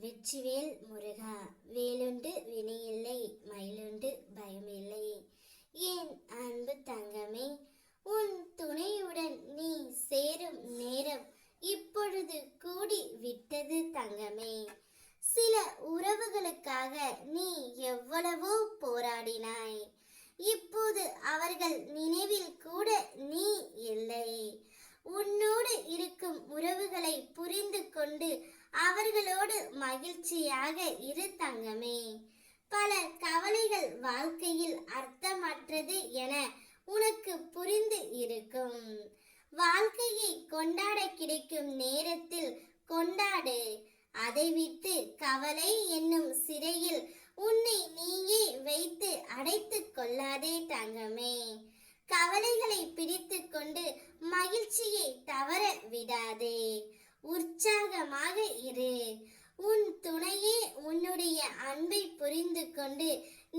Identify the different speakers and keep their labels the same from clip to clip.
Speaker 1: வெற்றிவேல் முருகா. வேலுண்டு வினையில்லை, மயிலுண்டு பயமில்லை. என் அன்பு தங்கமே, உன் துணையுடன் நீ சேரும் நேரம் இப்பொழுது கூடி விட்டது தங்கமே. சில உறவுகளுக்காக நீ எவ்வளவோ போராடினாய். இப்போது அவர்கள் நினைவில் கூட நீ இல்லை. உன்னோடு இருக்கும் உறவுகளை புரிந்து கொண்டு அவர்களோடு மகிழ்ச்சியாக இரு தங்கமே. பல கவலைகள் வாழ்க்கையில் அர்த்தமற்றது என உனக்கு புரிந்து இருக்கும். வாழ்க்கையை கொண்டாட கிடைக்கும் நேரத்தில் கொண்டாடு. அதை விட்டு கவலை என்னும் சிறையில் உன்னை நீயே வைத்து அடைத்து கொள்ளாதே தங்கமே. கவலைகளை பிடித்து கொண்டு மகிழ்ச்சியை தவற விடாதே. உற்சாகமாக இரு. உன் துணையே உன்னுடைய அன்பை புரிந்து கொண்டு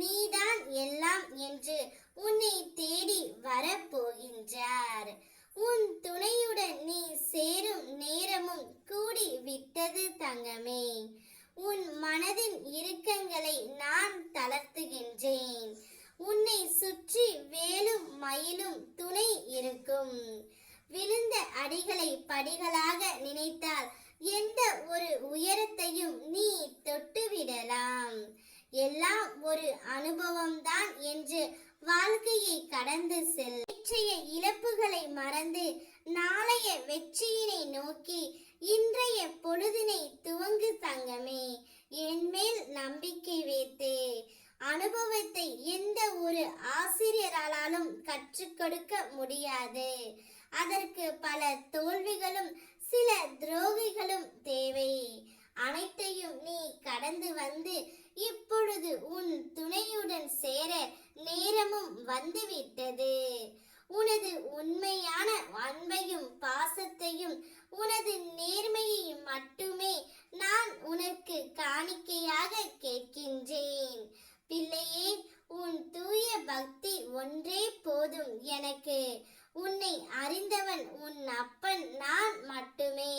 Speaker 1: நீதான் எல்லாம் என்று உன்னை தேடி வரப்போகின்றார். உன் துணையுடன் நீ சேரும் நேரமும் கூடி விட்டது தங்கமே. உன் மனதின் இறுக்கங்களை நான் தளர்த்துகின்றேன். உன்னை சுற்றி வேலும் மயிலும் துணை இருக்கும். விழுந்த அடிகளை படிகளாக நினைத்தால் எந்த ஒரு உயரத்தையும் நீ தொட்டுவிடலாம். எல்லாம் ஒரு அனுபவம்தான் என்று வாழ்க்கையை கடந்து செல். இன்றைய இழப்புகளை மறந்து நாளைய வெற்றியினை நோக்கி இன்றைய பொழுதினை துவங்கு தங்கமே. என்மேல் நம்பிக்கை வைத்து. அனுபவத்தை எந்த ஒரு ஆசிரியராலும் கற்றுக் கொடுக்க முடியாது. அதற்கு பல தோல்விகளும் சில துரோகிகளும் தேவை. அனைத்தையும் நீ கடந்து வந்து இப்பொழுது உன் துணையுடன் சேர நேரமும் வந்துவிட்டது. உனது உண்மையான அன்பையும் பாசத்தையும் உனது நேர்மையையும் மட்டுமே நான் உனக்கு காணிக்கையாக கேட்கின்றேன். பிள்ளையே, உன் தூய பக்தி ஒன்றே போதும் எனக்கு. உன்னை அறிந்தவன் உன் அப்பன் நான் மட்டுமே.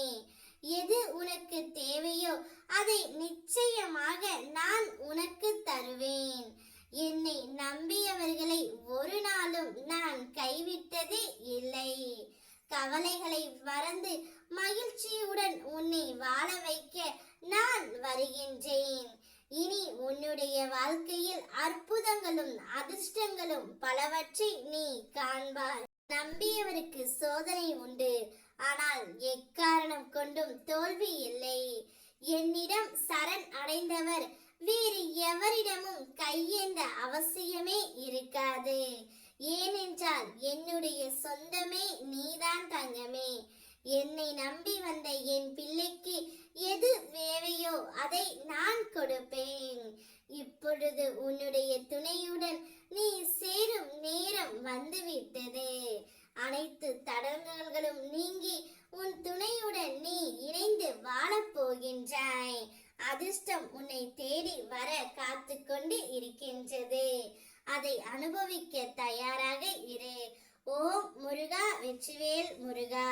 Speaker 1: எது உனக்கு தேவையோ அதை நிச்சயமாக நான் உனக்கு தருவேன். என்னை நம்பியவர்களை ஒரு நாளும் நான் கைவிட்டதே இல்லை. கவலைகளை மறந்து மகிழ்ச்சியுடன் உன்னை வாழ வைக்க நான் வருகின்றேன். இனி உன்னுடைய வாழ்க்கையில் அற்புதங்களும் அதிர்ஷ்டங்களும் பலவற்றை நீ காண்பாய். நம்பியவருக்கு சோதனை உண்டு, ஆனால் எக்காரணம் கொண்டும் தோல்வி இல்லை. என்னிடம் சரண் அடைந்தவர் வேறு எவரிடமும் கையேந்த அவசியமே இருக்காது. ஏனென்றால் என்னுடைய சொந்தமே நீதான் தங்கமே. என்னை நம்பி வந்த என் பிள்ளைக்கு எது தேவையோ அதை நான் கொடுப்பேன். இப்பொழுது உன்னுடைய துணையுடன் நீ சேரும் நேரம் வந்துவிட்டது. அனைத்து தடங்கல்களும் நீங்கி உன் துணையுடன் நீ இணைந்து வாழப் போகின்றாய். அதிர்ஷ்டம் உன்னை தேடி வர காத்து கொண்டு இருக்கின்றது. அதை அனுபவிக்க தயாராக இரு. ஓம் முருகா. வெற்றிவேல் முருகா.